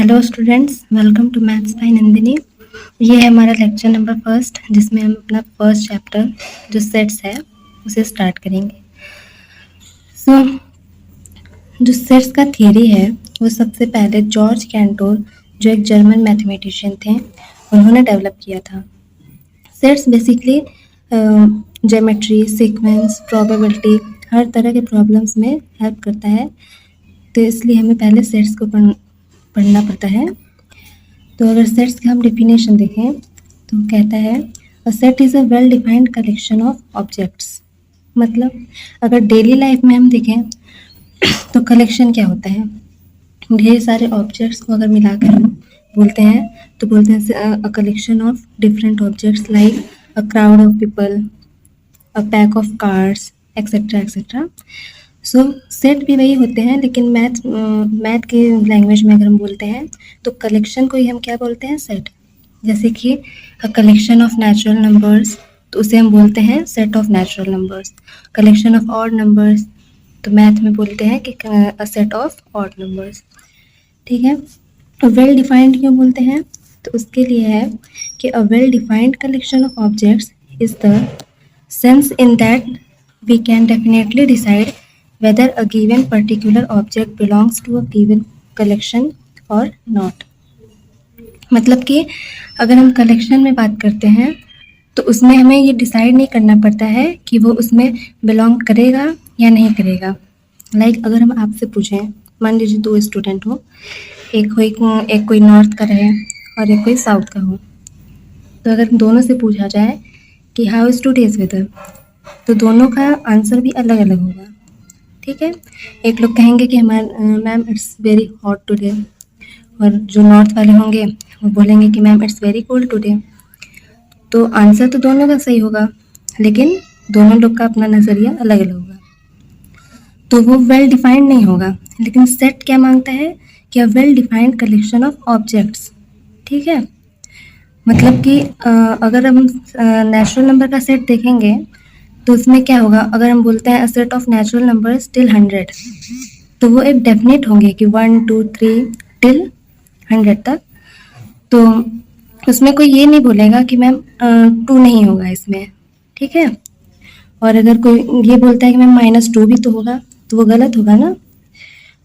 Hello students, welcome to maths by Nandini. ये है हमारा लेक्चर नंबर फर्स्ट, जिसमें हम अपना फर्स्ट चैप्टर जो सेट्स है उसे स्टार्ट करेंगे। जो सेट्स का थियरी है वो सबसे पहले जॉर्ज कैंटोर, जो एक जर्मन मैथमेटिशियन थे, उन्होंने डेवलप किया था। Sets basically geometry, sequence, probability, हर तरह के प्रॉब्लम्स में हेल्प करता है, तो इसलिए हमें पहले सेट्स को पढ़ना पड़ता है। तो अगर सेट्स का हम डेफिनेशन देखें तो कहता है a set is a well defined collection of objects. मतलब अगर डेली लाइफ में हम देखें तो कलेक्शन क्या होता है, ढेर सारे ऑब्जेक्ट्स को अगर मिलाकर हम बोलते हैं तो बोलते हैं a collection of different objects like a crowd of people, a pack of cards, etcetera etcetera. So set भी वही होते हैं, लेकिन मैथ के लैंग्वेज में अगर हम बोलते हैं तो कलेक्शन को ही हम क्या बोलते हैं, सेट। जैसे कि a collection of natural numbers, तो उसे हम बोलते हैं set of natural numbers. Collection of odd numbers तो मैथ में बोलते हैं कि a set of odd numbers. ठीक है, वेल डिफाइंड क्यों बोलते हैं, तो उसके लिए है कि a well defined collection of objects is the sense in that we can definitely decide whether a given particular object belongs to a given collection or not। मतलब कि अगर हम कलेक्शन में बात करते हैं तो उसमें हमें ये डिसाइड नहीं करना पड़ता है कि वो उसमें बिलोंग करेगा या नहीं करेगा। लाइक अगर हम आपसे पूछें, मान लीजिए दो स्टूडेंट हो, एक कोई नॉर्थ का रहे और एक कोई साउथ का हो, तो अगर दोनों से पूछा जाए कि हाउ इज़ टुडेज वेदर, तो दोनों का आंसर भी अलग अलग होगा। ठीक है, एक लोग कहेंगे कि ma'am it's very hot today, और जो नॉर्थ वाले होंगे वो बोलेंगे कि ma'am it's very cold today. तो आंसर तो दोनों का सही होगा, लेकिन दोनों लोग का अपना नज़रिया अलग अलग होगा, तो वो वेल डिफाइंड नहीं होगा। लेकिन सेट क्या मांगता है कि a well defined collection of objects. ठीक है, मतलब कि अगर हम नेचुरल नंबर का सेट देखेंगे तो उसमें क्या होगा, अगर हम बोलते हैं a set of natural numbers till 100, तो वो एक डेफिनेट होंगे कि 1 2 3 टिल 100 तक। तो उसमें कोई ये नहीं बोलेगा कि मैम 2 नहीं होगा इसमें। ठीक है, और अगर कोई ये बोलता है कि मैम -2 भी तो होगा, तो वो गलत होगा ना।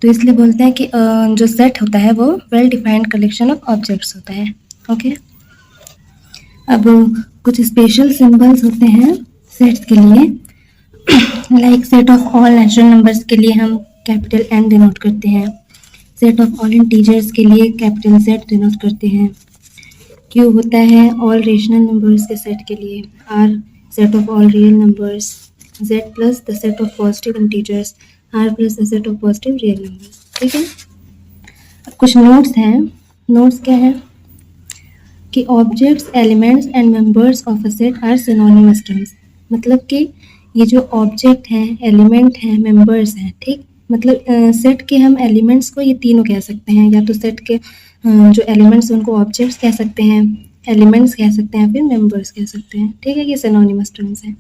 तो इसलिए बोलते हैं कि जो सेट होता है वो well defined collection of objects होता है। ओके, अब कुछ स्पेशल सिंबल्स होते हैं सेट्स के लिए। Like set of all natural numbers के लिए हम कैपिटल N डिनोट करते हैं, सेट ऑफ ऑल इंटीजर्स के लिए कैपिटल Z डिनोट करते हैं। Q होता है ऑल रेशनल नंबर्स के सेट के लिए, R set of all real numbers, Z plus the set of positive integers, R plus the set of positive real numbers. ठीक है, अब कुछ नोट्स हैं। नोट्स क्या है कि objects, elements and members of a set are synonymous terms. मतलब कि ये जो ऑब्जेक्ट हैं, एलिमेंट हैं, मेंबर्स हैं, ठीक, मतलब सेट के हम एलिमेंट्स को ये तीनों कह सकते हैं, या तो सेट के जो एलिमेंट्स उनको ऑब्जेक्ट्स कह सकते हैं, एलिमेंट्स कह सकते हैं, फिर मेंबर्स कह सकते हैं। ठीक है, ये सिनोनिमस टर्म्स हैं।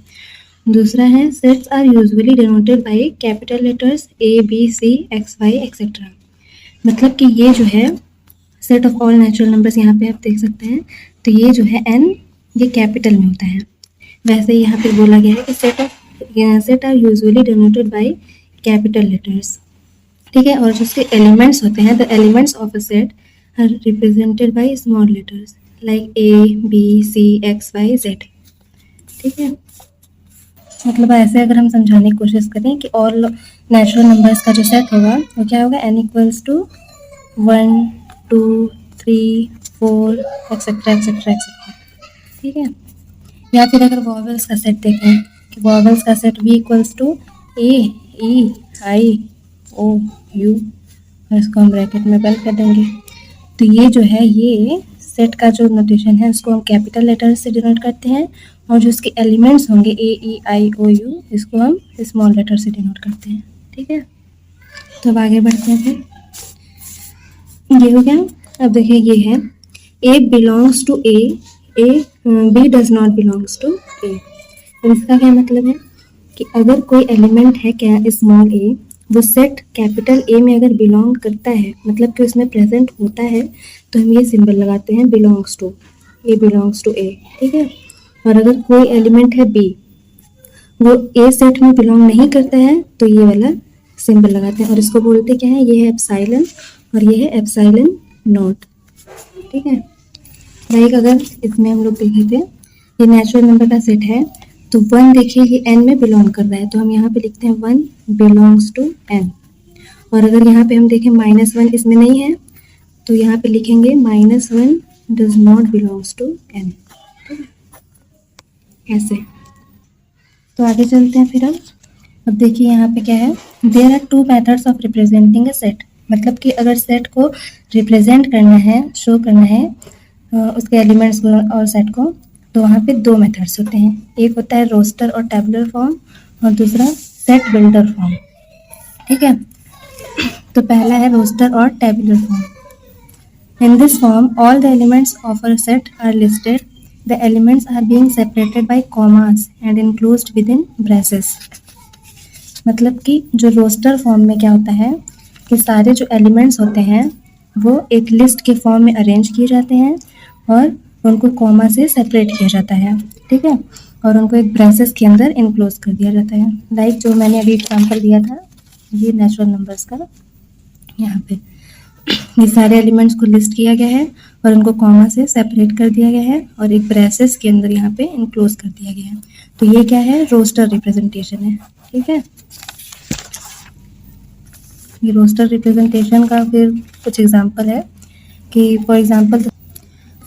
दूसरा है sets are usually denoted by capital letters ABC, XY etcetera. मतलब कि ये जो है set of all natural numbers, यहाँ पे आप देख सकते हैं, तो ये जो है N, ये कैपिटल में होता है। वैसे ही यहाँ पे बोला गया है कि set are usually denoted by capital letters. ठीक है, और जो उसके एलिमेंट्स होते हैं, the elements of a set are represented by small letters like ABC, XY Z। ठीक है, मतलब ऐसे अगर हम समझाने की कोशिश करें कि ऑल नेचुरल नंबर्स का जो सेट होगा वो क्या होगा, N equals to 1 2 3 4 etcetera etcetera etcetera. ठीक है, या फिर अगर वॉवेल्स का सेट देखें कि वॉवेल्स का set V equals to A E I O U, और इसको हम ब्रैकेट में बंद कर देंगे। तो ये जो है, ये सेट का जो नोटेशन है उसको हम कैपिटल लेटर से डिनोट करते हैं, और जो उसके एलिमेंट्स होंगे A E I O U, इसको हम स्मॉल लेटर से डिनोट करते हैं। ठीक है, तो अब आगे बढ़ते हैं। फिर ये हो गया। अब देखिए, ये है A belongs to A, B does not belongs to A। अब इसका क्या मतलब है कि अगर कोई एलिमेंट है क्या स्मॉल a वो सेट कैपिटल ए में अगर बिलोंग करता है, मतलब कि उसमें प्रेजेंट होता है, तो हम ये सिंबल लगाते हैं belongs to, A belongs to A, ठीक है। और अगर कोई एलिमेंट है बी, वो ए सेट में बिलोंग नहीं करता है, तो ये वाला सिंबल लगाते हैं और इसको बोलते क्या है, ये है एप्सिलॉन और ये है एप्सिलॉन नॉट, ठीक है। लाइक अगर इसमें हम लोग देखे थे, ये नेचुरल नंबर का सेट है, तो 1 देखिए ये n में बिलोंग कर रहा है, तो हम यहाँ पे लिखते हैं 1 बिलोंग्स टू n। और अगर यहाँ पे हम देखें -1 इसमें नहीं है, तो यहाँ पे लिखेंगे -1 does not belongs to n, ऐसे। तो आगे चलते हैं फिर अब देखिए यहाँ पे क्या है, there are 2 methods of representing a set, मतलब कि अगर सेट को रिप्रेजेंट करना है, शो करना है उसके एलिमेंट्स को और सेट को, तो वहाँ पे 2 मेथड्स होते हैं, एक होता है रोस्टर और टेबुलर फॉर्म और दूसरा सेट बिल्डर फॉर्म, ठीक है। तो पहला है रोस्टर और tabular form. In this form all the elements of a set are listed, the elements are being separated by commas and enclosed within braces. मतलब कि जो रोस्टर फॉर्म में क्या होता है कि सारे जो एलिमेंट्स होते हैं वो एक लिस्ट के फॉर्म में अरेंज किए जाते हैं और उनको कॉमा से सेपरेट किया जाता है, ठीक है, और उनको एक ब्रेसेस के अंदर इनक्लोज कर दिया जाता है। लाइक जो मैंने अभी एग्जांपल दिया था, ये नेचुरल नंबर्स का, यहाँ पे ये सारे एलिमेंट्स को लिस्ट किया गया है और उनको कॉमा से सेपरेट कर दिया गया है और एक ब्रेसेस के अंदर यहाँ पे इनक्लोज कर दिया गया है। तो ये क्या है, रोस्टर रिप्रेजेंटेशन है, ठीक है। ये रोस्टर रिप्रेजेंटेशन का फिर कुछ एग्जांपल है कि फॉर एग्जांपल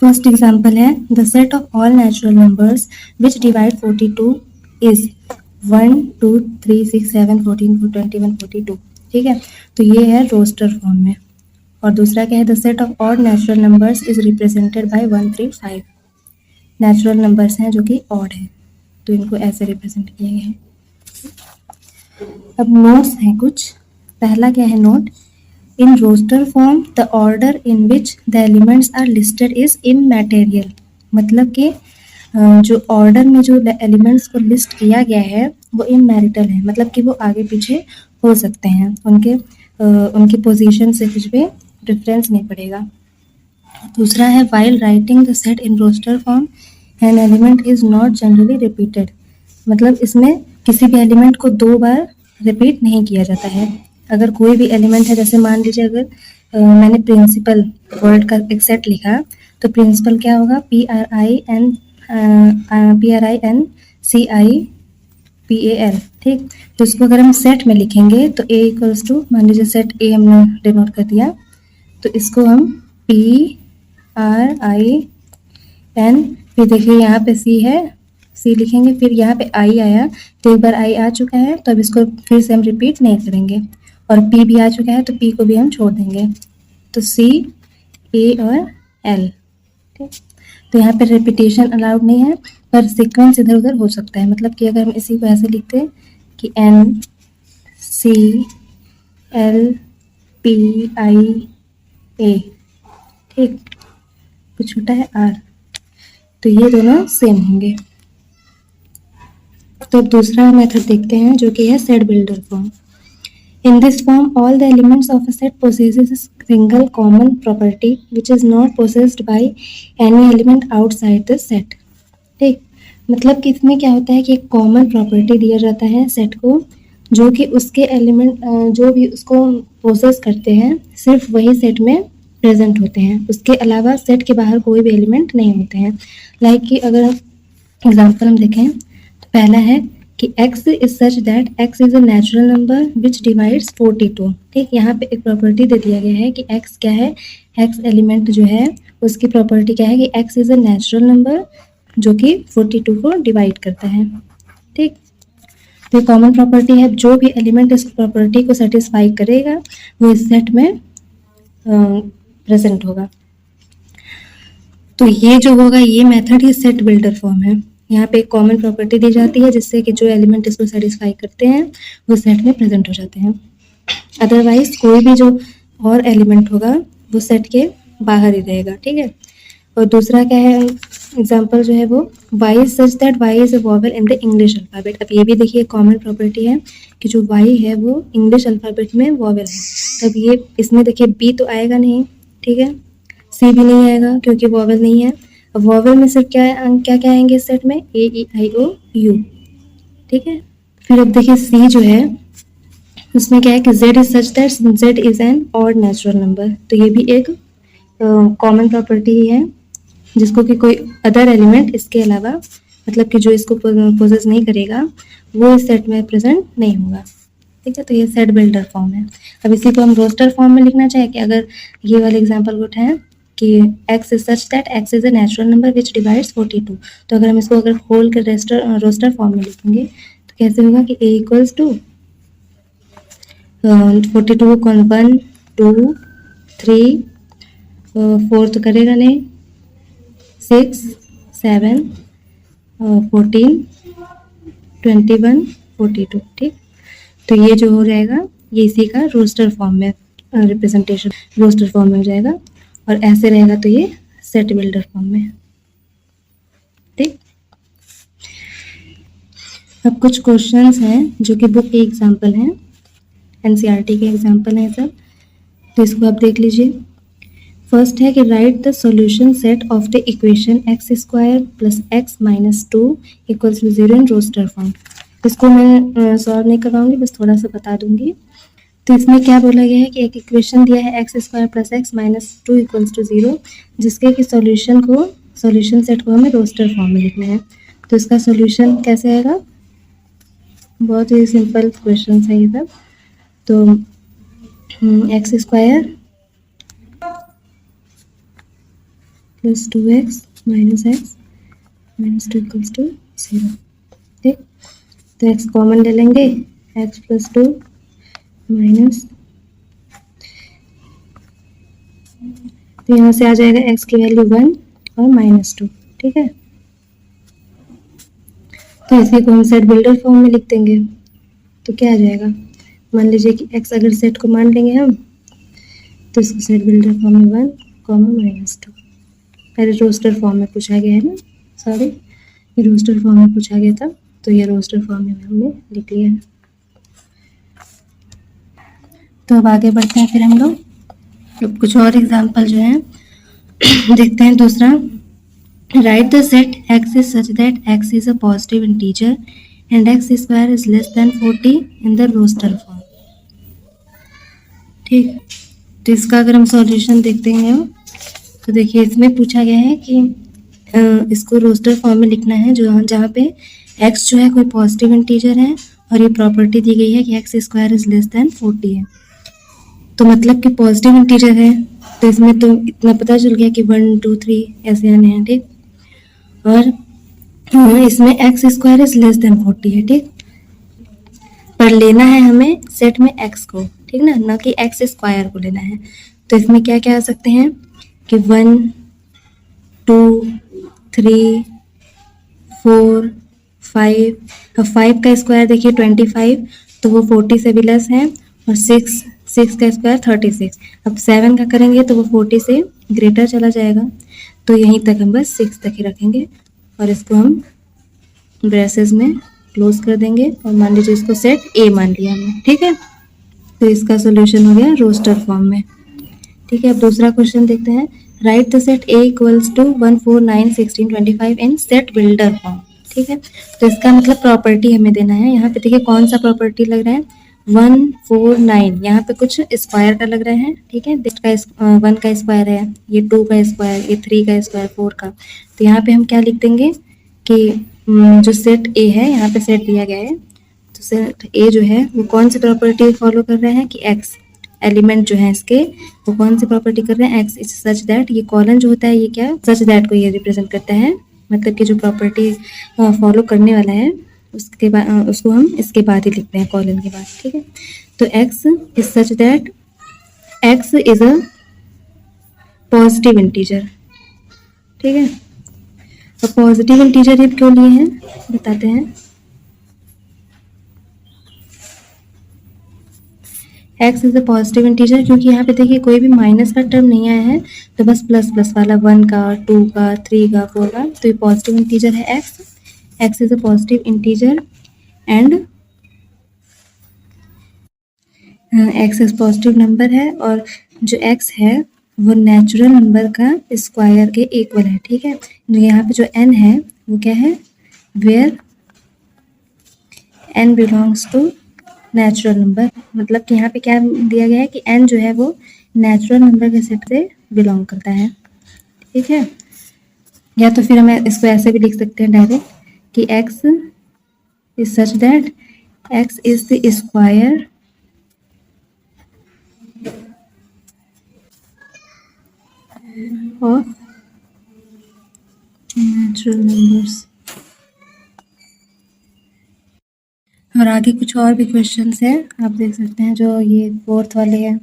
फर्स्ट एग्जांपल है the set of all natural numbers which divide 42 is 1 2 3 6 7 14 21 42, ठीक है। तो ये है रोस्टर फॉर्म में। और दूसरा क्या है, the set of odd natural numbers is represented by 1 3 5। Natural numbers हैं जो कि ऑड है, तो इनको ऐसे रिप्रेजेंट किया गया है। अब नोट्स हैं कुछ। पहला क्या है note, in roster form the order in which the elements are listed is immaterial. मतलब कि जो ऑर्डर में जो एलिमेंट्स को लिस्ट किया गया है वो इमैरिटल है, मतलब कि वो आगे पीछे हो सकते हैं, उनकी पोजीशन से कुछ भी डिफरेंस नहीं पड़ेगा। दूसरा है while writing the set in roster form an element is not generally repeated. मतलब इसमें किसी भी एलिमेंट को 2 बार रिपीट नहीं किया जाता है। अगर कोई भी एलिमेंट है, जैसे मान लीजिए अगर मैंने प्रिंसिपल वर्ड का एक सेट लिखा, तो प्रिंसिपल क्या होगा, PRINCIPAL, ठीक। तो इसको अगर हम सेट में लिखेंगे तो A इक्वल्स टू, मान लीजिए सेट A हमने डिनोट कर दिया, तो इसको हम PRIN, फिर देखिए यहाँ पे C है, C लिखेंगे, फिर यहाँ पे I आया, तो एक बार I आ चुका है तो अब इसको फिर से हम रिपीट नहीं करेंगे, और P भी आ चुका है तो P को भी हम छोड़ देंगे, तो C A और L, ठीक। तो यहाँ पे रिपीटेशन अलाउड नहीं है, पर सीक्वेंस इधर उधर हो सकता है। मतलब कि अगर हम इसी को ऐसे लिखते हैं कि N C L P I A, ठीक, कुछ छोटा है R, तो ये दोनों सेम होंगे। तो दूसरा मेथड देखते हैं जो कि है set builder form. In this form, all the elements of a set possesses a single common property which is not possessed by any element outside the set, ठीक। मतलब कि इसमें क्या होता है कि एक कॉमन प्रॉपर्टी दिया जाता है सेट को, जो कि उसके एलिमेंट जो भी उसको पोसेस करते हैं सिर्फ वही सेट में प्रेजेंट होते हैं, उसके अलावा सेट के बाहर कोई भी एलिमेंट नहीं होते हैं। लाइक कि अगर एग्जाम्पल हम देखें तो पहला है कि x is such that x is a natural number which divides 42, ठीक। यहाँ पे एक प्रॉपर्टी दे दिया गया है कि x क्या है, x एलिमेंट जो है उसकी प्रॉपर्टी क्या है कि x is a natural number जो कि 42 को डिवाइड करता है, ठीक। तो ये कॉमन प्रॉपर्टी है, जो भी एलिमेंट इस प्रॉपर्टी को सेटिस्फाई करेगा वो इस सेट में प्रेजेंट होगा। तो ये जो होगा ये मेथड ही सेट बिल्डर फॉर्म है। यहाँ पे एक कॉमन प्रॉपर्टी दी जाती है जिससे कि जो एलिमेंट इसको सेटिस्फाई करते हैं वो सेट में प्रेजेंट हो जाते हैं। अदरवाइज कोई भी जो और एलिमेंट होगा वो सेट के बाहर ही रहेगा, ठीक है। और दूसरा क्या है एग्जाम्पल जो है वो y is such that y is a vowel in the English alphabet. अब ये भी देखिए कॉमन प्रॉपर्टी है कि जो y है वो इंग्लिश अल्फ़ाबेट में वॉवेल है। तब ये इसमें देखिए b तो आएगा नहीं, ठीक है, c भी नहीं आएगा क्योंकि वॉवेल नहीं है। अब वॉवेल में सिर्फ क्या क्या आएंगे इस सेट में, a e i o u, ठीक है। फिर अब देखिए c जो है उसमें क्या है कि z is such that z is an odd natural number. तो ये भी एक कॉमन प्रॉपर्टी ही है जिसको कि कोई अदर एलिमेंट इसके अलावा, मतलब कि जो इसको पोजेस नहीं करेगा वो इस सेट में प्रेजेंट नहीं होगा, ठीक है। तो ये सेट बिल्डर फॉर्म है। अब इसी को हम रोस्टर फॉर्म में लिखना चाहे कि अगर ये वाले एग्जांपल को उठाएं कि x is such that x is a natural number which divides 42, तो अगर हम इसको अगर खोल कर रोस्टर फॉर्म में लिखेंगे तो कैसे होगा कि a इक्वल्स टू 42 कौन 1 2 3 4 तो करेगा नहीं, 6 7 14 21 42, ठीक। तो ये जो हो जाएगा ये इसी का रोस्टर फॉर्म में रिप्रेजेंटेशन रोस्टर फॉर्म में हो जाएगा, और ऐसे रहेगा तो ये सेट बिल्डर फॉर्म में, ठीक। अब कुछ क्वेश्चंस हैं जो कि बुक के एग्जाम्पल हैं, एनसीईआरटी के एग्जाम्पल हैं सब, तो इसको आप देख लीजिए। फर्स्ट है कि write the solution set of the equation x square plus x minus 2 equals to 0 in roster form. इसको मैं सॉल्व नहीं करवाऊंगी, बस थोड़ा सा बता दूंगी। तो इसमें क्या बोला गया है कि एक इक्वेशन दिया है x square plus x minus 2 equals to 0, जिसके कि सॉल्यूशन सेट को हमें रोस्टर फॉर्म में लिखना है। तो इसका सॉल्यूशन कैसे आएगा, बहुत ही सिंपल क्वेश्चन है ये सब। तो x square plus 2x minus x minus 2 equals to 0, ठीक। तो x कॉमन ले लेंगे, x प्लस 2 माइनस, तो यहाँ से आ जाएगा x की वैल्यू 1 और माइनस 2, ठीक है। तो इसी को हम सेट बिल्डर फॉर्म में लिख देंगे। तो क्या आ जाएगा, मान लीजिए कि x अगर सेट को मान लेंगे हम, तो इसको सेट बिल्डर फॉर्म में 1 कॉमा माइनस 2, पहले रोस्टर फॉर्म में पूछा गया है ना, सॉरी ये रोस्टर फॉर्म में पूछा गया था, तो ये रोस्टर फॉर्म में हमने लिख लिया है। तो अब आगे बढ़ते हैं फिर हम लोग, अब कुछ और एग्जांपल जो है देखते हैं। दूसरा, write the set x is such that x is a positive integer and x square is less than 40 in the roster form, ठीक। तो इसका अगर हम सॉल्यूशन देखते हैं तो देखिए इसमें पूछा गया है कि इसको रोस्टर फॉर्म में लिखना है जहाँ पे x जो है कोई पॉजिटिव इंटीजर है और ये प्रॉपर्टी दी गई है कि x square is less than 40 है। तो मतलब कि पॉजिटिव इंटीजर है, तो इसमें तो इतना पता चल गया कि 1 2 3 ऐसे आने हैं, ठीक। और इसमें x square is less than 40 है, ठीक। पर लेना है हमें सेट में x को, ठीक ना कि x स्क्वायर को लेना है। तो इसमें क्या क्या आ सकते हैं कि 1 2 3 4 5, अब 5 का स्क्वायर देखिए 25, तो वो 40 से भी लेस है, और 6 का स्क्वायर 36। अब 7 का करेंगे तो वो 40 से ग्रेटर चला जाएगा, तो यहीं तक हम बस 6 तक ही रखेंगे और इसको हम ब्रेसेस में क्लोज कर देंगे, और मान लीजिए इसको सेट ए मान लिया हमने, ठीक है। तो इसका सोल्यूशन हो गया रोस्टर फॉर्म में, ठीक है। अब दूसरा क्वेश्चन देखते हैं, write the set A equals to 1 4 9 16 25 in set builder form, ठीक है। तो इसका मतलब प्रॉपर्टी हमें देना है। यहाँ पे देखिए कौन सा प्रॉपर्टी लग रहा है, 1 4 9, यहाँ पे कुछ स्क्वायर का लग रहा है, ठीक है। 1 का स्क्वायर है, ये 2 का स्क्वायर, ये 3 का स्क्वायर, 4 का। तो यहाँ पे हम क्या लिख देंगे कि जो सेट ए है, यहाँ पे सेट दिया गया है, तो सेट ए जो है वो कौन सी प्रॉपर्टी फॉलो कर रहे हैं कि एक्स एलिमेंट जो है इसके वो कौन सी प्रॉपर्टी कर रहे हैं, एक्स इज सच दैट, ये कॉलन जो होता है ये क्या सच दैट को ये रिप्रेजेंट करता है, मतलब कि जो प्रॉपर्टी फॉलो करने वाला है उसके बाद उसको हम इसके बाद ही लिखते हैं कॉलन के बाद, ठीक है। तो x is such that x is a positive integer, ठीक है। तो पॉजिटिव इंटीजर ये क्यों लिए हैं बताते हैं। X is a positive integer, क्योंकि यहाँ पे देखिए कोई भी माइनस का टर्म नहीं आया है, तो बस प्लस प्लस वाला 1 का, 2 का, 3 का, 4 का, तो ये पॉजिटिव इंटीजर है x. X is a positive integer and x is positive number है, और जो एक्स है वो नेचुरल नंबर का स्क्वायर के इक्वल है. ठीक है, यहाँ पे जो एन है वो क्या है, where n belongs to natural number. मतलब कि यहाँ पे क्या दिया गया है कि एन जो है वो नेचुरल नंबर के सेट से बिलोंग करता है. ठीक है, या तो फिर हम इसको ऐसे भी लिख सकते हैं डायरेक्ट कि x is such that x is the square of natural numbers. और आगे कुछ और भी क्वेश्चंस हैं, आप देख सकते हैं. जो ये फोर्थ वाले हैं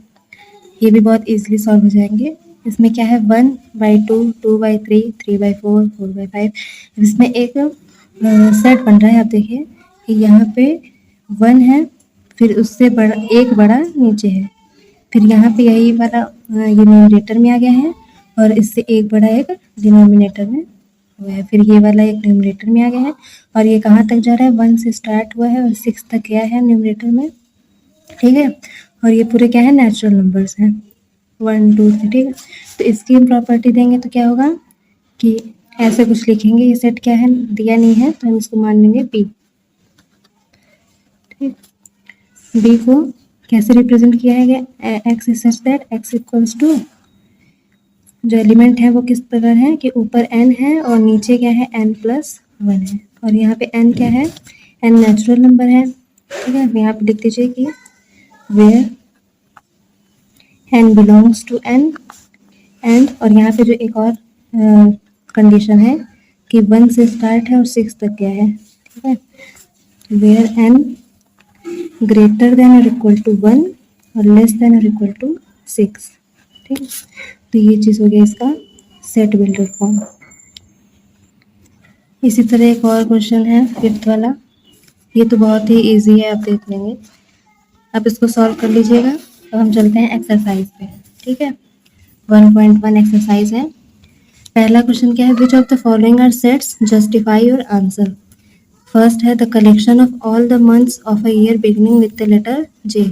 ये भी बहुत इजीली सॉल्व हो जाएंगे. इसमें क्या है, 1/2, 2/3, 3/4, 4/5. इसमें एक सेट बन रहा है. आप देखिए कि यहाँ पे 1 है, फिर उससे बड़ा एक बड़ा नीचे है, फिर यहाँ पे यही वाला ये न्यूमरेटर में आ गया है, और इससे एक बड़ा एक डिनोमिनेटर में हुआ है, फिर ये वाला एक न्यूमरेटर में आ गया है, और ये कहाँ तक जा रहा है, 1 से स्टार्ट हुआ है और 6 तक गया है न्यूमरेटर में. ठीक है, और ये पूरे क्या है, नेचुरल नंबर्स हैं, 1, 2, 3. ठीक है, तो इसकी हम प्रॉपर्टी देंगे तो क्या होगा कि ऐसे कुछ लिखेंगे. ये सेट क्या है, दिया नहीं है, तो हम इसको मान लेंगे बी. ठीक, बी को कैसे रिप्रेजेंट किया है, x is such that x equals to, जो एलिमेंट है वो किस प्रकार है कि ऊपर n है और नीचे क्या है, n+1 है, और यहाँ पे n क्या है, n नेचुरल नंबर है. ठीक है, यहाँ पे लिख दीजिए कि where n belongs to n and, और यहाँ पे जो एक और कंडीशन है कि 1 से स्टार्ट है और 6 तक गया है. ठीक है, वेयर n ग्रेटर देन और इक्वल टू 1 और लेस देन और इक्वल टू 6. ठीक है, तो ये चीज़ हो गया इसका सेट बिल्डर फॉर्म. इसी तरह एक और क्वेश्चन है 5th वाला. ये तो बहुत ही इजी है, आप देख लेंगे, आप इसको सॉल्व कर लीजिएगा. तो हम चलते हैं एक्सरसाइज पे. ठीक है, 1.1 एक्सरसाइज है. पहला क्वेश्चन क्या है, which of the following are sets, justify your answer. First है the collection of all the months of a year beginning with the letter J.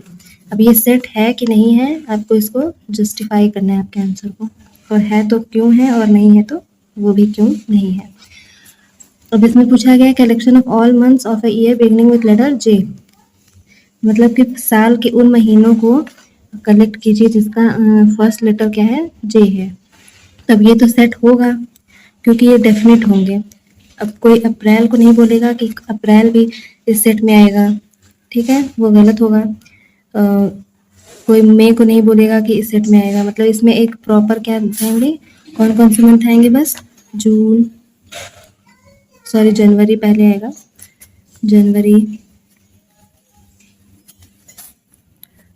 अब ये सेट है कि नहीं है, आपको इसको जस्टिफाई करना है आपके आंसर को, और है तो क्यों है, और नहीं है तो वो भी क्यों नहीं है. अब इसमें पूछा गया है collection of all months of a year beginning with letter J, मतलब कि साल के उन महीनों को कलेक्ट कीजिए जिसका फर्स्ट लेटर क्या है, जे है. तब ये तो सेट होगा क्योंकि ये डेफिनेट होंगे. अब कोई अप्रैल को नहीं बोलेगा कि अप्रैल भी इस सेट में आएगा. ठीक है, वो गलत होगा. कोई मई को नहीं बोलेगा कि इस सेट में आएगा. मतलब इसमें एक प्रॉपर क्या आएंगे, कौन कौन से मंथ आएंगे, बस जनवरी पहले आएगा, जनवरी,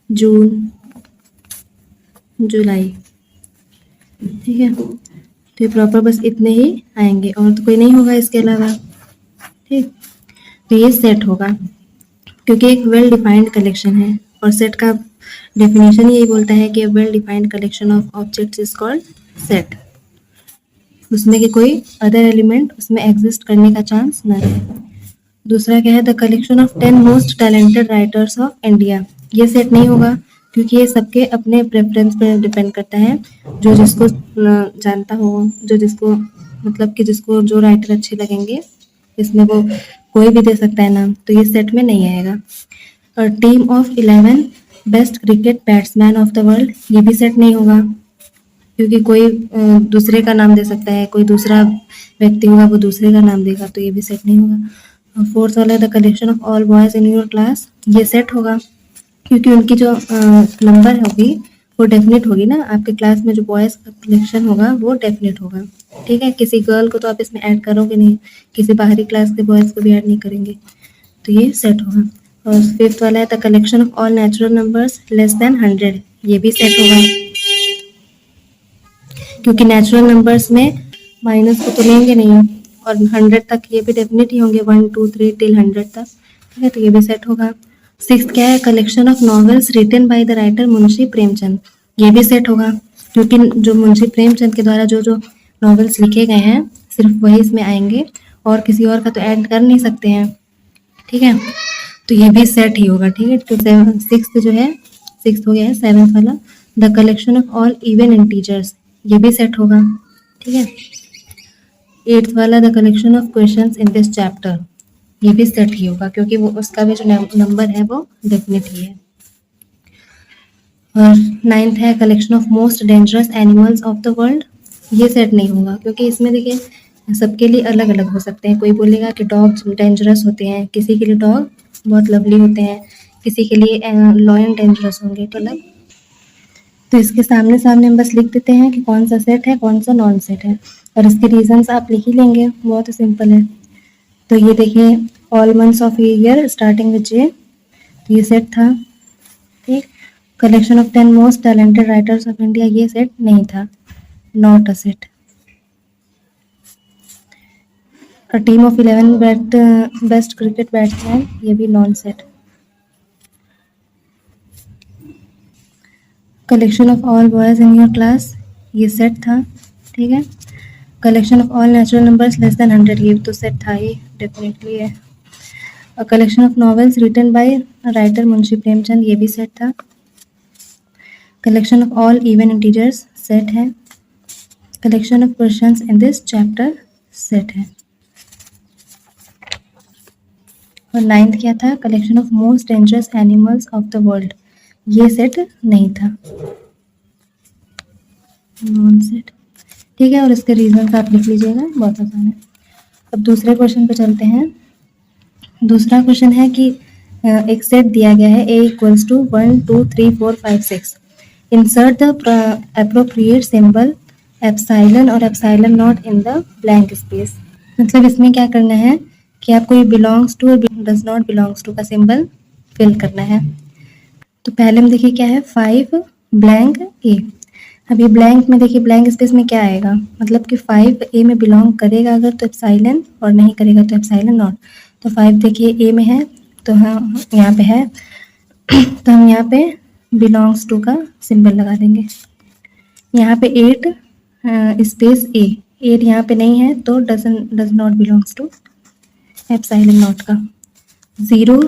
जून, जुलाई. ठीक है, तो प्रॉपर बस इतने ही आएंगे और तो कोई नहीं होगा इसके अलावा. ठीक, तो ये सेट होगा क्योंकि एक वेल डिफाइंड कलेक्शन है, और सेट का डेफिनेशन यही बोलता है कि well defined collection of objects is called set. उसमें कि कोई अदर एलिमेंट उसमें एग्जिस्ट करने का चांस न रहे. दूसरा क्या है, the collection of 10 most talented writers of India. ये सेट नहीं होगा क्योंकि ये सबके अपने प्रेफरेंस पे डिपेंड करता है, जो जिसको जानता हो, जो जिसको मतलब कि जिसको जो राइटर अच्छे लगेंगे, इसमें वो कोई भी दे सकता है नाम, तो ये सेट में नहीं आएगा. और team of 11 best cricket batsman of the world, ये भी सेट नहीं होगा क्योंकि कोई दूसरे का नाम दे सकता है, कोई दूसरा व्यक्ति होगा वो दूसरे का नाम देगा, तो ये भी सेट नहीं होगा. फोर्थ वाला the collection of all boys in your class, ये सेट होगा क्योंकि उनकी जो नंबर होगी वो डेफिनेट होगी ना. आपके क्लास में जो बॉयज़ का कलेक्शन होगा वो डेफिनेट होगा. ठीक है, किसी गर्ल को तो आप इसमें ऐड करोगे नहीं, किसी बाहरी क्लास के बॉयज़ को भी ऐड नहीं करेंगे, तो ये सेट होगा. और फिफ्थ वाला है the collection of all natural numbers less than 100, ये भी सेट होगा क्योंकि नेचुरल नंबर्स में माइनस को तो लेंगे नहीं, और 100 तक ये भी डेफिनेट ही होंगे, 1, 2, 3 टिल 100 तक. ठीक है, तो ये भी सेट होगा. सिक्स्थ क्या है, collection of novels written by the writer Munshi Premchand, ये भी सेट होगा क्योंकि जो मुंशी प्रेमचंद के द्वारा जो जो नॉवेल्स लिखे गए हैं सिर्फ वही इसमें आएंगे और किसी और का तो ऐड कर नहीं सकते हैं, ठीक है, तो ये भी सेट ही होगा, ठीक है। तो सिक्स्थ जो है, सिक्स्थ हो गया है। सेवन्थ वाला the collection of all even integers, ये भी सेट होगा, ठीक है। एट्थ वाला the collection of questions in this chapter, ये भी सेट ही होगा क्योंकि वो उसका भी जो नंबर है वो डेफिनेट ही है। और नाइन्थ है collection of most dangerous animals of the world, ये सेट नहीं होगा क्योंकि इसमें देखिए सबके लिए अलग अलग हो सकते हैं, कोई बोलेगा कि डॉग्स डेंजरस होते हैं, किसी के लिए डॉग बहुत लवली होते हैं, किसी के लिए लॉयन डेंजरस होंगे, तो अलग। तो इसके सामने सामने हम बस लिख देते हैं कि कौन सा सेट है कौन सा नॉन सेट है और इसके रीजंस आप लिख ही लेंगे, बहुत ही सिंपल है। तो ये देखिए all months of year starting with J, तो ये सेट था, ठीक। Collection of 10 most talented writers of India, ये सेट नहीं था, not a set. A team of 11 best cricket batsman, ये भी non set. Collection of all boys in your class, ये सेट था, ठीक है। Collection of all natural numbers less than 100, ये तो सेट था ही, डेफिनेटली है। A collection of novels written by writer Munshi Premchand, ये भी सेट था। Collection of all even integers, set है। Collection of questions in this chapter, set है। और नाइन्थ क्या था, collection of most dangerous animals of the world, ये सेट नहीं था, नॉन सेट, ठीक है। और इसके रीजन आप लिख लीजिएगा, बहुत आसान है। अब दूसरे क्वेश्चन पे चलते हैं। दूसरा क्वेश्चन है कि एक सेट दिया गया है, a equals to 1 2 3 4 5 6, insert the appropriate symbol epsilon और epsilon not in the blank space. मतलब इसमें क्या करना है कि आपको ये बिलोंग्स टू और डज नॉट बिलोंग्स टू का सिंबल फिल करना है। तो पहले में देखिए क्या है, 5 ब्लैंक ए। अभी ब्लैंक में देखिए ब्लैंक स्पेस में क्या आएगा, मतलब कि 5 ए में बिलोंग करेगा अगर तो एप्सिलॉन, और नहीं करेगा तो एप्सिलॉन नॉट। तो 5 देखिए ए में है तो हम यहाँ पे है तो हम यहाँ पे बिलोंग्स टू का सिंबल लगा देंगे। यहाँ पे 8 स्पेस ए, 8 यहाँ पे नहीं है तो does not belongs to epsilon not का। 0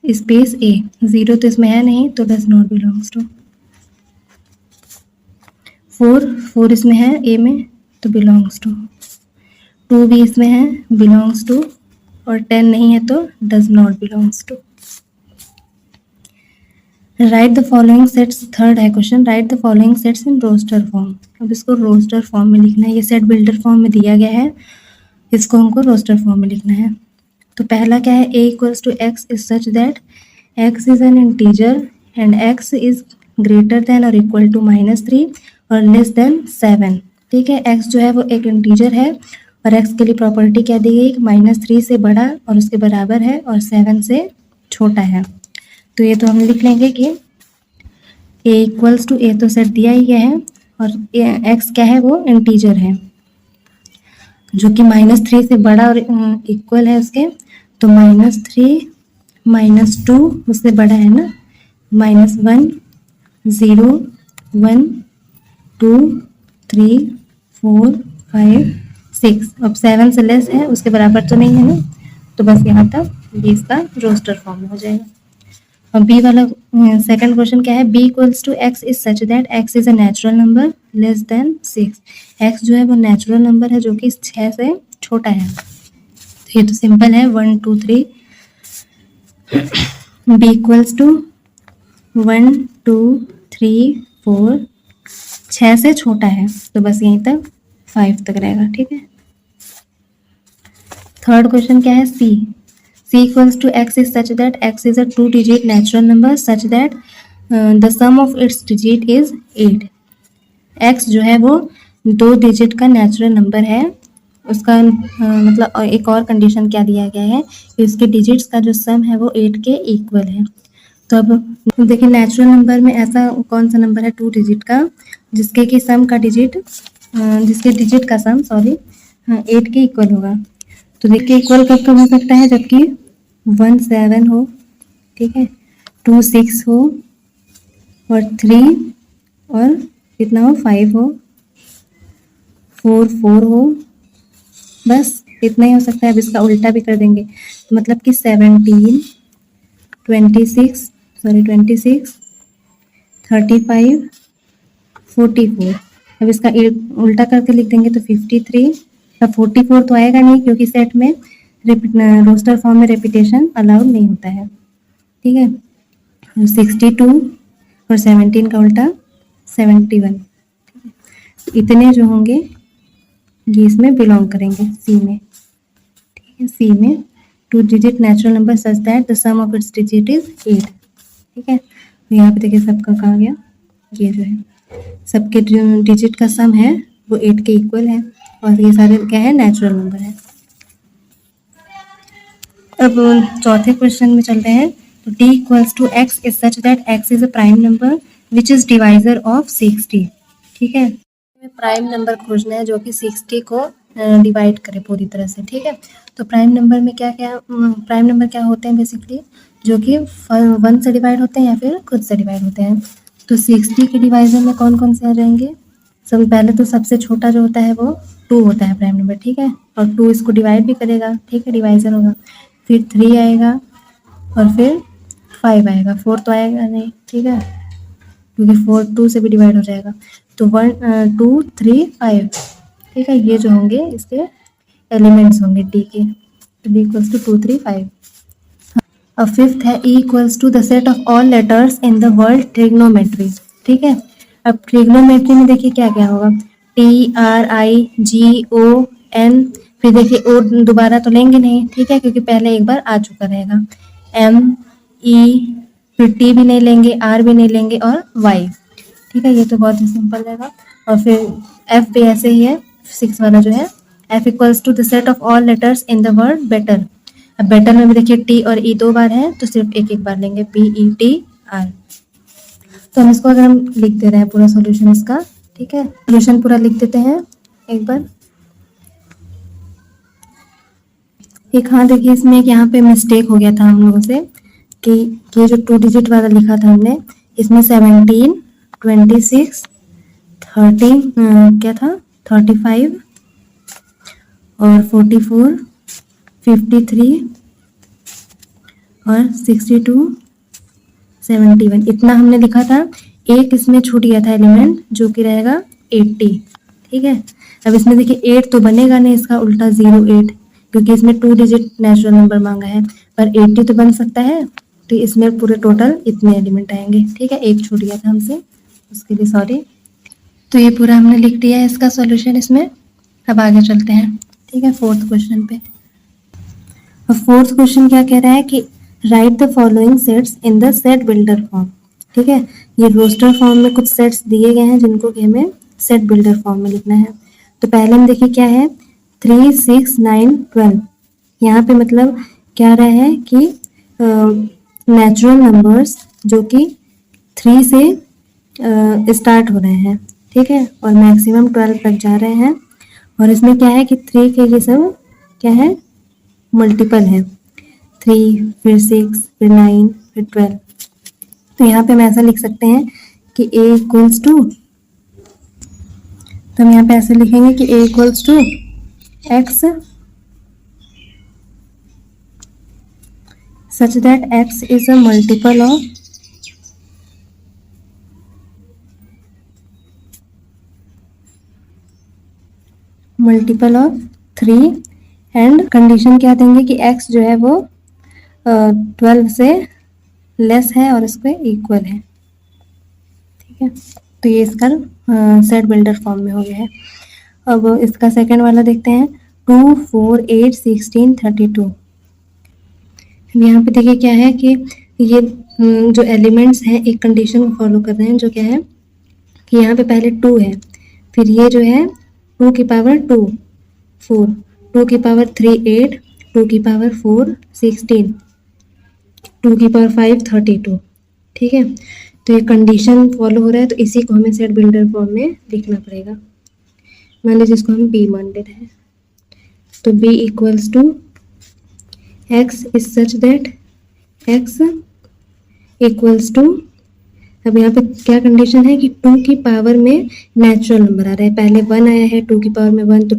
स्पेस ए, 0 तो इसमें है नहीं तो डज नॉट बिलोंग्स टू। 4 इसमें है ए में तो बिलोंग्स टू। 2 भी इसमें है, बिलोंग्स टू। और 10 नहीं है तो does not belongs to. Write the following sets, third है question, write the following sets in roster form. अब इसको रोस्टर फॉर्म में लिखना है, ये सेट बिल्डर फॉर्म में दिया गया है, इसको हमको रोस्टर फॉर्म में लिखना है। तो पहला क्या है, a equals to x is such that x is an integer and x is greater than और इक्वल टू -3 और लेस देन 7, ठीक है। x जो है वो एक इंटीजर है और x के लिए प्रॉपर्टी क्या दी गई, -3 से बड़ा और उसके बराबर है और 7 से छोटा है। तो ये तो हम लिख लेंगे कि a इक्वल्स टू, a तो सेट दिया ही है और x क्या है वो इंटीजर है जो कि -3 से बड़ा और इक्वल है उसके, तो -3 -2 उससे बड़ा है ना, -1 0 1 2 3 4 5 6, अब 7 से लेस है उसके बराबर तो नहीं है ना, तो बस यहाँ तक बी इसका रोस्टर फॉर्म में हो जाएगा। अब बी वाला सेकंड क्वेश्चन क्या है, b equals to x is such that x is a natural number less than 6, x जो है वो नेचुरल नंबर है जो कि 6 से छोटा है। तो ये तो सिंपल है, 1 2 3, b इक्वल्स टू 1 2 3 4, 6 से छोटा है तो बस यहीं तक 5 तक रहेगा, ठीक है। थर्ड क्वेश्चन क्या है, c equals to x is such that x is a 2-digit natural number such that the sum of its digit is 8। x जो है वो 2 डिजिट का नेचुरल नंबर है, उसका मतलब एक और कंडीशन क्या दिया गया है कि उसके डिजिट्स का जो सम है वो 8 के इक्वल है। तो अब देखिए नेचुरल नंबर में ऐसा कौन सा नंबर है 2 डिजिट का जिसके कि सम का डिजिट जिसके डिजिट का सम 8 के इक्वल होगा। तो देखिए इक्वल कब कब हो सकता है, जबकि 1 7 हो, ठीक है। 2 6 हो और 3 और कितना हो 5 हो, 4 4 हो, बस इतना ही हो सकता है। अब इसका उल्टा भी कर देंगे तो मतलब कि 17 26 26 35 44। अब इसका उल्टा करके लिख देंगे तो 53। अब 44 तो आएगा नहीं क्योंकि सेट में रोस्टर फॉर्म में रेपिटेशन अलाउड नहीं होता है, ठीक है। 62 और 17 का उल्टा 71। इतने जो होंगे ये इसमें बिलोंग करेंगे सी में, ठीक है। सी में 2 digit natural number such that the sum of its digit is 8, ठीक है। तो यहाँ पे देखिए सबका कहा गया, ये जो है सबके डिजिट का सम है वो 8 के इक्वल है और ये सारे क्या है नेचुरल नंबर है। अब चौथे क्वेश्चन में चलते हैं। तो d equals to x is such that x is a prime number which is divisor of 60, ठीक है। प्राइम नंबर खोजना है जो कि 60 को डिवाइड करे पूरी तरह से, ठीक है। तो प्राइम नंबर में क्या क्या प्राइम नंबर क्या होते हैं बेसिकली, जो कि 1 से डिवाइड होते हैं या फिर खुद से डिवाइड होते हैं। तो 60 के डिवाइजर में कौन कौन से आ जाएंगे, सब पहले तो सबसे छोटा जो होता है वो 2 होता है प्राइम नंबर, ठीक है। और 2 इसको डिवाइड भी करेगा, ठीक है, डिवाइजर होगा। फिर 3 आएगा और फिर 5 आएगा, 4 तो आएगा नहीं, ठीक है, क्योंकि 4 2 से भी डिवाइड हो जाएगा। तो 1 2 3 5, ठीक है। ये जो होंगे इसके एलिमेंट्स होंगे डी के। तो डी इक्वल्स टू 2 3 5। अब फिफ्थ है E equals to the set of all letters in the world trigonometry, ठीक है। अब ट्रिग्नोमेट्री में देखिए क्या क्या होगा, T R I G O N, फिर देखिए ओ दोबारा तो लेंगे नहीं, ठीक है, क्योंकि पहले एक बार आ चुका रहेगा। एम ई, फिर टी भी नहीं लेंगे, आर भी नहीं लेंगे और वाई, ठीक है। ये तो बहुत ही सिंपल रहेगा। और फिर एफ भी ऐसे ही है, 6 वाला जो है, F equals to the set of all letters in the word better. अब बेटर में भी देखिए टी और ई 2 बार है तो सिर्फ एक एक बार लेंगे, बी ई टी आर। तो हम इसको अगर हम लिख दे रहे हैं पूरा सॉल्यूशन इसका, ठीक है, सॉल्यूशन पूरा लिख देते हैं एक बार। एक हाँ देखिए इसमें एक यहाँ पे मिस्टेक हो गया था हम लोगों से कि ये जो 2 डिजिट वाला लिखा था हमने, इसमें 17 26 30 क्या था 35 और 44 53 और 62 71 इतना हमने लिखा था। एक इसमें छूट गया था एलिमेंट जो कि रहेगा 80, ठीक है। अब इसमें देखिए 8 तो बनेगा नहीं, इसका उल्टा 08, क्योंकि इसमें 2 डिजिट नेचुरल नंबर मांगा है, पर 80 तो बन सकता है। तो इसमें पूरे टोटल इतने एलिमेंट आएंगे, ठीक है। एक छूट गया था हमसे, उसके लिए सॉरी। तो ये पूरा हमने लिख दिया है इसका सॉल्यूशन इसमें। अब आगे चलते हैं, ठीक है, फोर्थ क्वेश्चन पे। अब फोर्थ क्वेश्चन क्या कह रहा है कि write the following sets in the set builder form, ठीक है। ये रोस्टर फॉर्म में कुछ सेट्स दिए गए हैं जिनको कि हमें सेट बिल्डर फॉर्म में लिखना है। तो पहले हम देखिए क्या है 3 6 9 12। यहाँ पे मतलब क्या रहा है कि नेचुरल नंबर्स जो कि 3 से स्टार्ट हो रहे हैं, ठीक है, और मैक्सिमम 12 तक जा रहे हैं। और इसमें क्या है कि 3 के ये सब क्या है मल्टीपल है, 3 फिर 6 फिर 9 फिर 12। तो यहाँ पे हम ऐसा लिख सकते हैं कि a इक्वल्स टू, तो हम यहाँ पे ऐसे लिखेंगे कि a equals to x such that x is a multiple of multiple of 3 and condition क्या देंगे कि x जो है वो 12 से लेस है और इसके इक्वल है, ठीक है। तो ये इसका सेट बिल्डर फॉर्म में हो गया है। अब इसका सेकंड वाला देखते हैं 2 4 8 16 32। यहाँ पे देखिए क्या है कि ये जो एलिमेंट्स हैं एक कंडीशन को फॉलो कर रहे हैं, जो क्या है कि यहाँ पे पहले 2 है, फिर ये जो है 2 की पावर 2 4, 2 की पावर 3 8, 2 की पावर 4 16, 2 की पावर 5 32, ठीक है। तो ये कंडीशन फॉलो हो रहा है, तो इसी को हमें सेट बिल्डर फॉर्म में लिखना पड़ेगा। मान लीजिए इसको हम b मान ले रहे हैं, तो b equals to x is such that x equals to, अब यहाँ पे क्या कंडीशन है कि 2 की पावर में नेचुरल नंबर आ रहा है, पहले 1 आया है 2 की पावर में 1, तो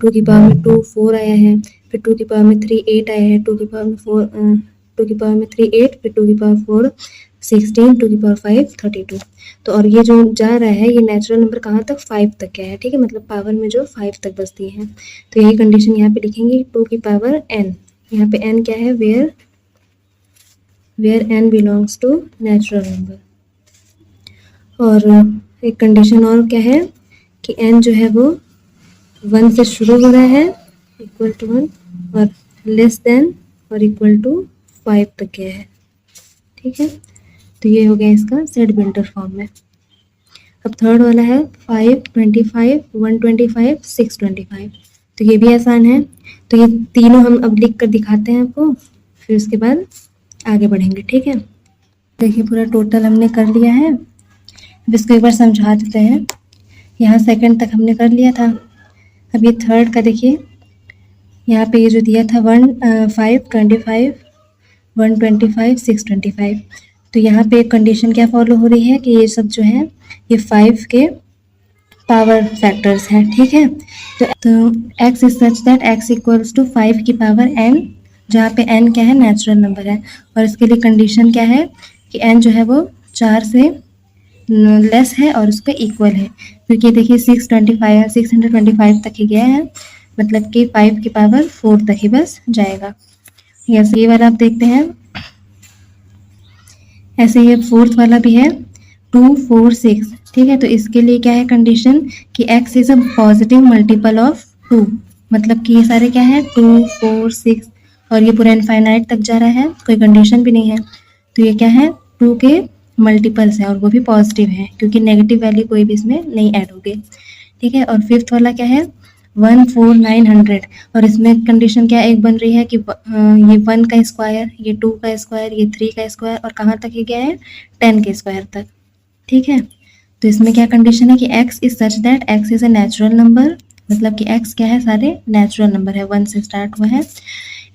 2 की पावर में 2 4 आया है, फिर 2 की पावर में 3 8 आया है, 2 की पावर में 4 2 की पावर में 3 8, फिर 2 की पावर 4 16, 2 की पावर 5 32। तो और ये जो जा रहा है ये नेचुरल नंबर कहाँ तक, 5 तक गया है, ठीक है, मतलब पावर में जो 5 तक बचती है। तो यही कंडीशन यहाँ पे लिखेंगे, 2 की पावर n, यहाँ पे n क्या है, where n belongs to natural number. और एक कंडीशन और क्या है कि n जो है वो 1 से शुरू हो रहा है इक्वल टू 1 और लेस देन और इक्वल टू 5 तक गया है, ठीक है। तो ये हो गया इसका सेट बिल्डर फॉर्म में। अब थर्ड वाला है 5 25 125 625। तो ये भी आसान है, तो ये तीनों हम अब लिख कर दिखाते हैं आपको, फिर उसके बाद आगे बढ़ेंगे, ठीक है। देखिए पूरा टोटल हमने कर लिया है, अब इसको एक बार समझा देते हैं। यहाँ सेकंड तक हमने कर लिया था, अब ये थर्ड का देखिए, यहाँ पे ये जो दिया था 1 5 25 125 625। तो यहाँ पे एक कंडीशन क्या फॉलो हो रही है कि ये सब जो है ये 5 के पावर फैक्टर्स हैं, ठीक है। तो x is such that x equals to 5 की पावर n, जहाँ पे n क्या है, नेचुरल नंबर है, और इसके लिए कंडीशन क्या है कि n जो है वो 4 से लेस है और उसके इक्वल है, क्योंकि देखिए 625 तक ही गया है, मतलब कि 5 की पावर 4 तक ही बस जाएगा। ऐसे ये वाला आप देखते हैं, ऐसे ये फोर्थ वाला भी है 2 4 6, ठीक है। तो इसके लिए क्या है कंडीशन कि x is a positive multiple of 2, मतलब कि ये सारे क्या है 2 4 6 और ये पूरा इनफाइनाइट तक जा रहा है, कोई कंडीशन भी नहीं है। तो ये क्या है 2 के मल्टीपल्स है और वो भी पॉजिटिव है, क्योंकि नेगेटिव वैल्यू कोई भी इसमें नहीं ऐड होगी, ठीक है। और फिफ्थ वाला क्या है 14900, और इसमें कंडीशन क्या एक बन रही है कि ये 1 का स्क्वायर, ये 2 का स्क्वायर, ये 3 का स्क्वायर, और कहाँ तक ये गया है 10 के स्क्वायर तक, ठीक है। तो इसमें क्या कंडीशन है कि x is such that x is a natural number, मतलब कि x क्या है, सारे नेचुरल नंबर है, 1 से स्टार्ट हुआ है,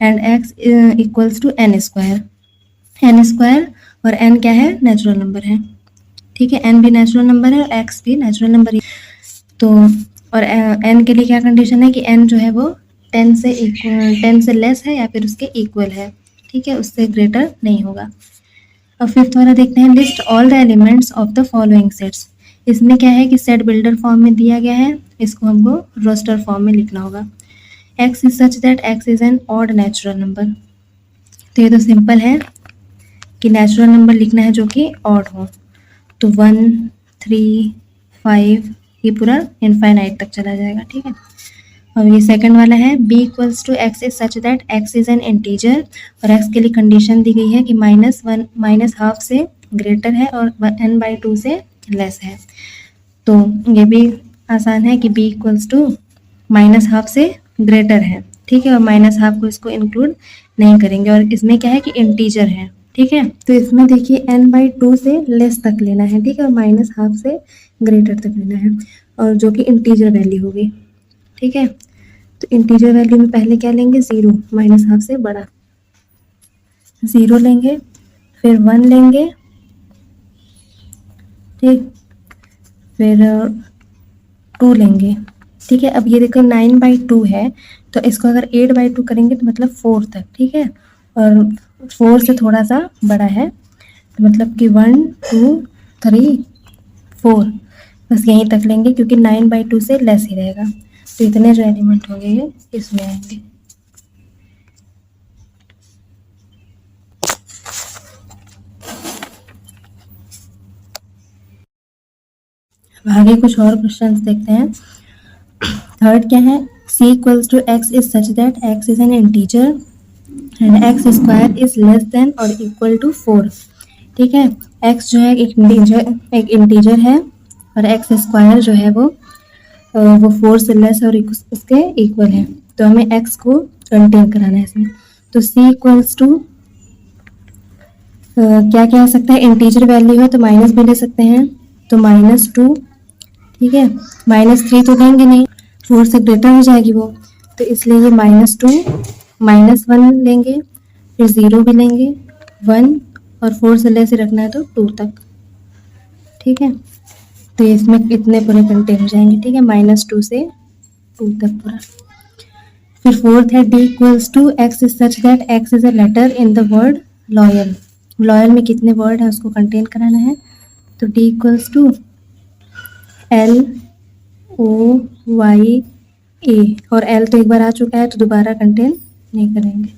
and x equals to n square, और n क्या है नेचुरल नंबर है, ठीक है, n भी नेचुरल नंबर है और x भी नेचुरल नंबर है। तो और n के लिए क्या कंडीशन है कि n जो है वो 10 से लेस है या फिर उसके इक्वल है, ठीक है, उससे ग्रेटर नहीं होगा। और फिफ्थ वाला देखते हैं, list all the elements of the following sets. इसमें क्या है कि सेट बिल्डर फॉर्म में दिया गया है, इसको हमको रोस्टर फॉर्म में लिखना होगा। x is such that x is N odd natural number. तो ये तो सिंपल है कि नेचुरल नंबर लिखना है जो कि ऑड हो, तो 1 3 5 ये पूरा इनफाइनाइट तक चला जाएगा, ठीक है। और ये सेकंड वाला है b equals to x is such that x is an integer, और x के लिए कंडीशन दी गई है कि -1 -12 से ग्रेटर है और n/2 से लेस है। तो ये भी आसान है कि b इक्वल्स टू -12 से ग्रेटर है, ठीक है, और -12 को इसको इंक्लूड नहीं करेंगे, और इसमें क्या है कि इंटीजर है, ठीक है। तो इसमें देखिए n/2 से लेस तक लेना है, ठीक है, और -12 से ग्रेटर तक लेना है, और जो कि इंटीजर वैल्यू होगी, ठीक है। तो इंटीजर वैल्यू में पहले क्या लेंगे 0, -12 से बड़ा 0 लेंगे, फिर 1 लेंगे, ठीक, फिर 2 लेंगे, ठीक है। अब ये देखो 9/2 है, तो इसको अगर 8/2 करेंगे तो मतलब 4 तक, ठीक है, और 4 से थोड़ा सा बड़ा है, तो मतलब कि 1 2 3 4 बस यहीं तक लेंगे, क्योंकि 9/2 से लेस ही रहेगा। तो इतने जो एलिमेंट होंगे ये इसमें आएंगे। आगे कुछ और क्वेश्चंस देखते हैं। थर्ड क्या है, c equals to x is such that x is an integer and x square is less than और इक्वल टू 4, ठीक है। x जो है एक इंटीजर है और x स्क्वायर जो है वो 4 से लेस और उसके इक्वल है, तो हमें x को कंटेन कराना है इसमें। तो c इक्वल्स टू क्या क्या हो सकता है, इंटीजर वैल्यू है तो माइनस भी ले सकते हैं, तो -2, ठीक है, -3 तो लेंगे नहीं, 4 से ग्रेटर हो जाएगी वो, तो इसलिए ये -2 -1 लेंगे, फिर 0 भी लेंगे, 1 और 4 से लेस ही रखना है तो 2 तक, ठीक है। तो इसमें इतने पूरे कंटेन हो जाएंगे, ठीक है, -2 से 2 तक पूरा। फिर फोर्थ है d equals to x is such that x is a letter in the word loyal. Loyal में कितने वर्ड है उसको कंटेन कराना है, तो d इक्वल्स टू LOYA, और L तो एक बार आ चुका है तो दोबारा कंटेन नहीं करेंगे।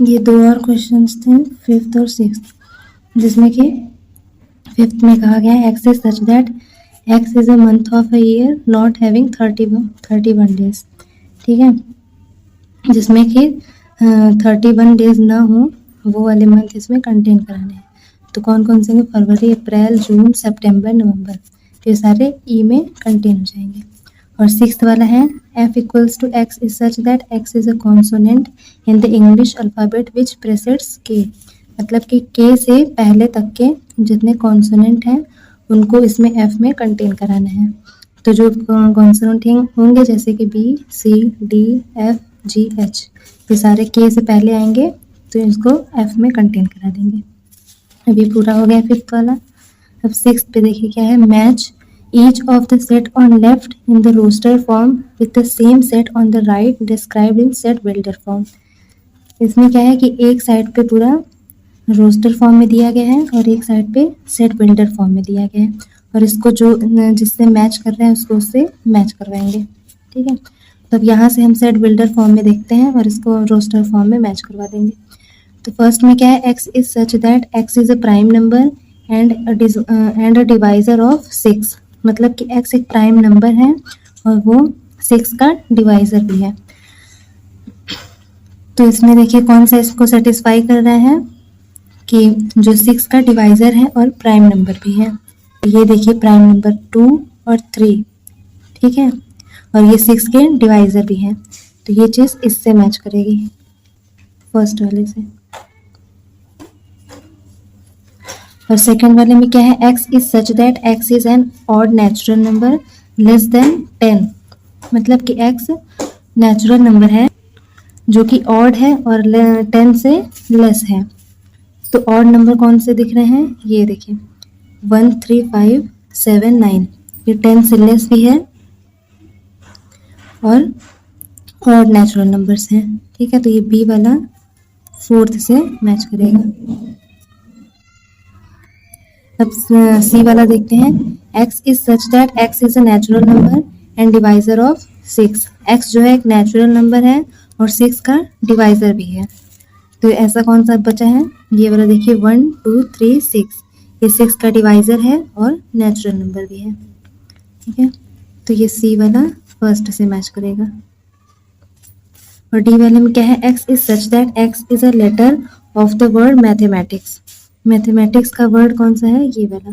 ये 2 और क्वेश्चंस थे, 5th और 6th, जिसमें कि 5th में कहा गया है x is such that x is a month of a year not having 31 days, ठीक है, जिसमें कि 31 डेज ना हो वो वाले मंथ इसमें कंटेन कराने हैं। तो कौन कौन से हैं, फरवरी, अप्रैल, जून, सितंबर, नवंबर, तो ये सारे ई में कंटेन हो जाएंगे। और 6th वाला है f equals to x is such that x is a consonant in the English alphabet which precedes k, मतलब कि k से पहले तक के जितने कॉन्सोनेंट हैं उनको इसमें f में कंटेन कराना है। तो जो कॉन्सोनेंट होंगे जैसे कि B, C, D, F, G, H, ये सारे k से पहले आएंगे तो इसको f में कंटेन करा देंगे। अभी पूरा हो गया 5th वाला। अब 6th पे देखिए क्या है, match each of the set on left in the roster form with the same set on the right described in set builder form. इसमें क्या है कि एक साइड पे पूरा रोस्टर फॉर्म में दिया गया है और एक साइड पे सेट बिल्डर फॉर्म में दिया गया है, और इसको जो जिससे मैच कर रहे हैं उसको उससे मैच करवाएंगे, ठीक है। तो अब यहाँ से हम सेट बिल्डर फॉर्म में देखते हैं और इसको रोस्टर फॉर्म में मैच करवा देंगे। तो फर्स्ट में क्या है, x is such that x is a prime number and a divisor of 6, मतलब कि x एक प्राइम नंबर है और वो 6 का डिवाइजर भी है। तो इसमें देखिए कौन सा इसको सेटिस्फाई कर रहा है कि जो 6 का डिवाइजर है और प्राइम नंबर भी है। ये देखिए प्राइम नंबर 2 और 3, ठीक है, और ये 6 के डिवाइजर भी हैं, तो ये चीज़ इससे मैच करेगी फर्स्ट वाले से। और सेकंड वाले में क्या है, x is such that x is N odd natural number less then 10, मतलब कि x नेचुरल नंबर है जो कि ऑड है और 10 से लेस है। तो ऑड नंबर कौन से दिख रहे हैं, ये देखिए 1, 3, 5, 7, 9, ये 10 से लेस भी है और ऑड नेचुरल नंबर्स हैं, ठीक है। तो ये बी वाला 4th से मैच करेगा। अब सी वाला देखते हैं, x is such that x is a natural number and divisor of 6, x जो है एक नेचुरल नंबर है और 6 का डिवाइजर भी है। तो ऐसा कौन सा बचा है, ये वाला देखिए 1, 2, 3, 6, ये 6 का डिवाइजर है और नेचुरल नंबर भी है, ठीक है। तो ये सी वाला फर्स्ट से मैच करेगा। और डी वाले में क्या है, x is such that x is a letter of the word mathematics, mathematics का वर्ड कौन सा है, ये वाला,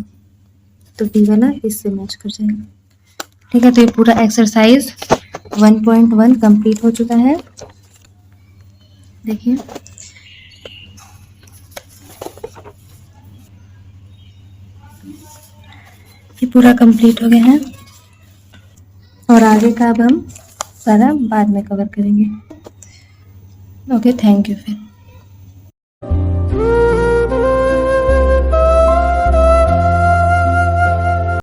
तो डी वाला इससे मैच कर जाएगा, ठीक है। तो ये पूरा एक्सरसाइज 1.1 कंप्लीट हो चुका है, देखिए। ये पूरा कंप्लीट हो गया है और आगे का अब हम सारा बाद में कवर करेंगे। ओके, थैंक यू फिर।